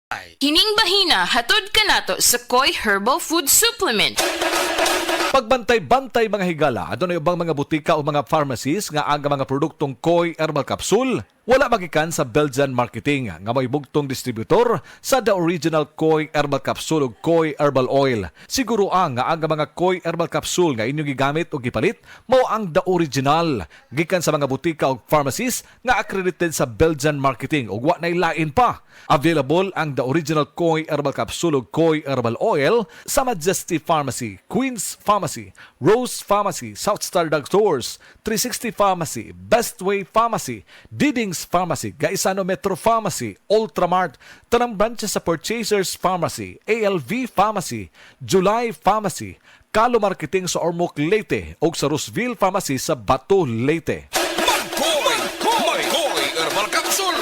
Hining bahina hatod kanato sa Koi Herbal Food Supplement. Pagbantay-bantay mga higala, adunay ubang mga butika o mga pharmacies nga aga mga produktong Koi Herbal Capsule. Wala magikan sa Belgian Marketing nga may bugtong distributor sa The Original Koi Herbal Capsule o Koi Herbal Oil. Siguro nga aga mga Koi Herbal Capsule nga inyong gigamit o gipalit mao ang The Original gikan sa mga butika o pharmacies nga accredited sa Belgian Marketing ug wa nay lain pa. Available ang The Original Koi Herbal Capsule o Koi Herbal Oil sa Majesty Pharmacy, Queen's Pharmacy, Rose Pharmacy, South Star Drug Stores, 360 Pharmacy, Bestway Pharmacy, Diding's Pharmacy, Gaisano Metro Pharmacy, Ultramart, tanang branches sa Purchasers Pharmacy, ALV Pharmacy, July Pharmacy, Kalo Marketing sa Ormoc Leyte o sa Rooseville Pharmacy sa Bato Leyte. Koi Herbal Capsule.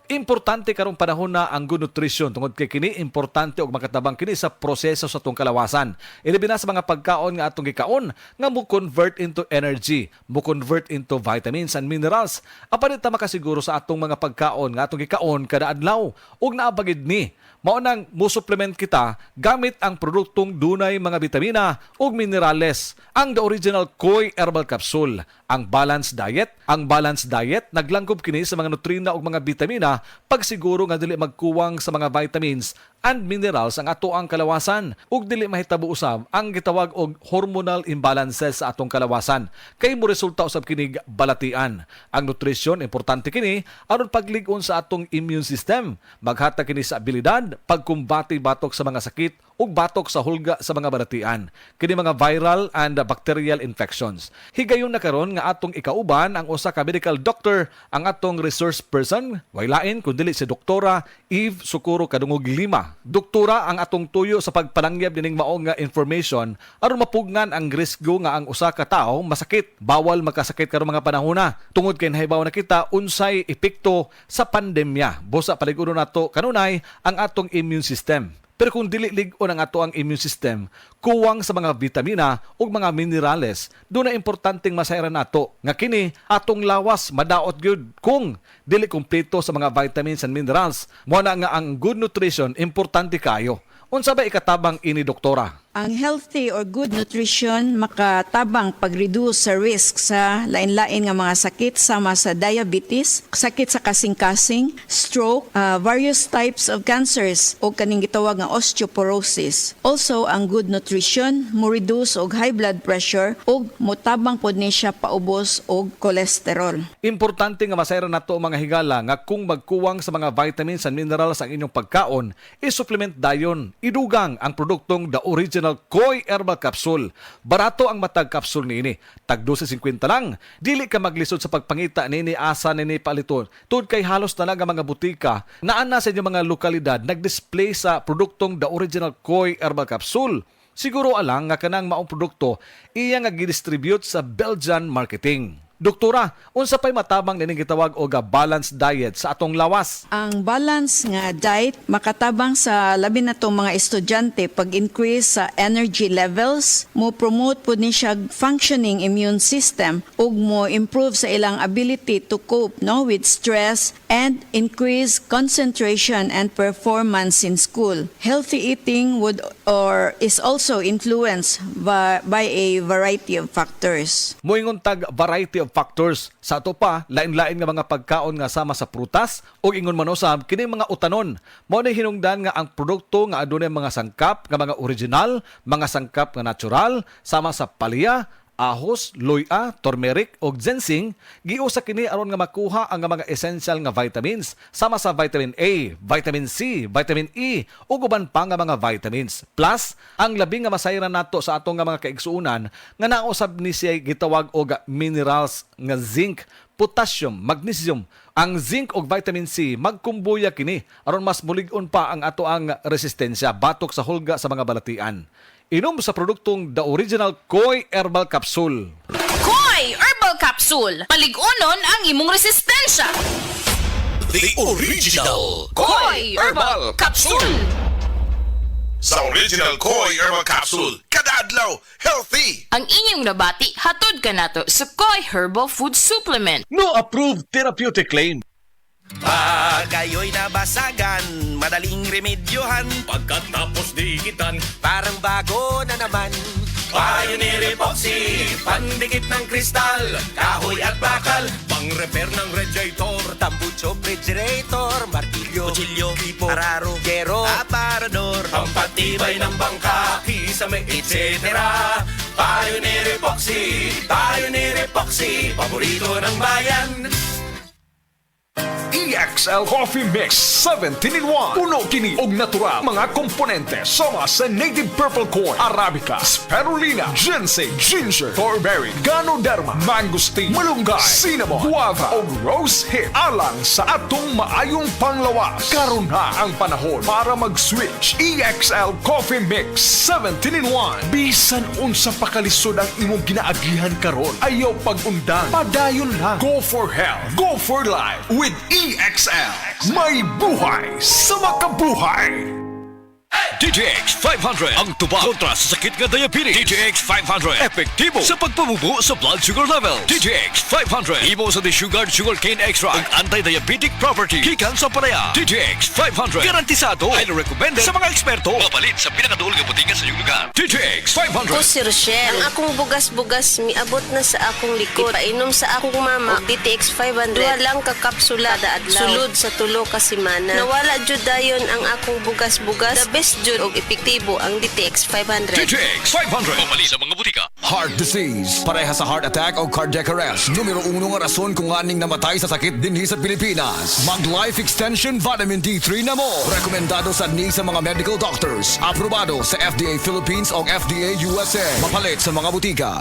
Importante karong panahon na ang good nutrition tungod kay kini importante og makatabang kini sa proseso sa atong kalawasan. Ilabi na sa mga pagkaon nga atong gikaon nga mo convert into energy, mo convert into vitamins and minerals. Apan ta makasiguro sa atong mga pagkaon nga atong gikaon kada adlaw ug naabagid ni mao nang mo supplement kita gamit ang produktong dunay mga bitamina ug minerales. Ang The Original Koi Herbal Capsule, ang balanced diet. Ang balanced diet naglangkob kini sa mga nutrina ug mga bitamina pagsiguro nga dili magkuwang sa mga vitamins and minerals ang ato ang kalawasan ug dili mahitabo usab ang gitawag og hormonal imbalances sa atong kalawasan kay mo resulta usab kini balatian. Ang nutrition importante kini aron paglig-on sa atong immune system, maghatag kini sa abilidad pagkumbati batok sa mga sakit ug batok sa hulga sa mga balatian, kini mga viral and bacterial infections. Higayon na karon nga atong ikauban ang usa ka medical doctor, ang atong resource person, way lain kun dili si Doktora Eve Socorro Kadungog Lima. Doktora ang atong tuyo sa pagpalangyab dining mao nga information aron mapugnan ang risgo nga ang usa ka tawo masakit. Bawal magkasakit karong mga panahona tungod kay nahibaw na kita unsay epekto sa pandemya. Busa paliguron nato kanunay ang atong immune system. Pero kung dili lig-on ang ato ang immune system, kuwang sa mga vitamina ug mga minerales, doon na importanteng masayran nato nga kini atong lawas madaot gyud kung dili kumpleto sa mga vitamins and minerals. Mo na nga ang good nutrition importante kayo. Unsa ba ikatabang ini doktora? Ang healthy or good nutrition makatabang pag-reduce sa risk sa lain-lain nga mga sakit sama sa diabetes, sakit sa kasing-kasing, stroke, various types of cancers o kaning gitawag nga osteoporosis. Also, ang good nutrition mo reduce og high blood pressure ug motabang pod ni siya paubos og cholesterol. Importante nga masayran nato mga higala nga kung magkuwang sa mga vitamins and minerals ang inyong pagkaon, i-supplement dayon. Idugang ang produktong The Original Koi Herbal Capsule. Barato ang matag capsule niini. Tag 12.50 lang. Dili ka maglisod sa pagpangita nini asa nini paliton. Tud kay halos talaga mga butika naa na sa inyong mga lokalidad nag-display sa produktong The Original Koi Herbal Capsule. Siguro alang nga kanang maong produkto iya nga gidistribute sa Belgian Marketing. Doktora, unsa pay matabang nining gitawag og balanced diet sa atong lawas? Ang balance nga diet makatabang sa labi na tong mga estudyante pag-increase sa energy levels, mo promote po ni siya functioning immune system ug mo improve sa ilang ability to cope with stress and increase concentration and performance in school. Healthy eating is also influenced by a variety of factors. Moingon tag variety of factors. Sa ato pa, lain-lain nga mga pagkaon nga sama sa prutas o ingon man usab kini mga utanon. Mao ni hinungdan nga ang produkto nga adunay mga sangkap nga mga original, mga sangkap nga natural sama sa palya, ahos, luya, turmeric ug ginseng, giusa kini aron nga makuha ang mga essential nga vitamins sama sa vitamin A, vitamin C, vitamin E ug uban pa nga mga vitamins. Plus, ang labi nga masayran nato sa atong nga mga kaigsuonan nga nausab ni siya gitawag og minerals nga zinc, potassium, magnesium. Ang zinc ug vitamin C magkumbuya kini aron mas mulig-on pa ang ato ang resistensya batok sa hulga sa mga balatian. Inom sa produktong The Original Koi Herbal Capsule. Koi Herbal Capsule. Paligunon ang imong resistensya. The Original Koi Herbal Capsule. Sa Original Koi Herbal Capsule, kada adlaw healthy. Ang inyong nabati hatod kanato sa Koi Herbal Food Supplement. No approved therapeutic claim. Pag kayo'y nabasagan, madaling remedyohan. Pagkatapos dikitan, Parang bago na naman. Pioneer Epoxy, pandikit ng kristal, kahoy at bakal, pang-repair ng radiator, Tambucho, refrigerator, martilyo, kutsilyo, tipo, araro, gero, aparador, pampatibay ng bangka, kisame, etc. Pioneer Epoxy, paborito ng bayan. EXL Coffee Mix 17-in-1. Puno kini og natural mga komponente sama sa native purple corn, arabica, spirulina, ginseng, ginger, thornberry, ganoderma, mangosteen, malunggay, cinnamon, guava ug rose hip alang sa atong maayong panglawas. Karon na ang panahon para mag-switch. EXL Coffee Mix 17-in-1. Bisan unsa pa kalisod ang imong ginaagihan karon, ayaw pag-undang. Padayon lang. Go for health. Go for life with EXL. May buhay sa makabuhay. DTX 500 ang tubag kontra sa sakit nga diabetes. DTX 500 epektibo sa pagpamubo sa blood sugar level. DTX 500 imo sa desugared sugarcane extract ang anti-diabetic property gikan sa palaya. DTX 500 garantisado highly recommended sa mga eksperto. Mapalit sa pinakaduol nga butika sa iyong lugar. DTX 500. Ako si Rochelle. Ang akong bugas-bugas miabot na sa akong likod. Ipainom sa akong mama og DTX 500. Duha lang ka kapsula kada adlaw. Sulod sa tulo ka semana. Nawala jud dayon ang akong bugas-bugas. The best jud og epektibo ang DTX 500. DTX 500 mapalit sa mga butika. Heart disease, pareha sa heart attack o cardiac arrest. Numero 1 nga rason kung aning namatay sa sakit dinhi sa Pilipinas. Mag Life Extension Vitamin D3 na mo. Rekomendado sa ni sa mga medical doctors. Aprobado sa FDA Philippines o FDA USA. Mapalit sa mga butika.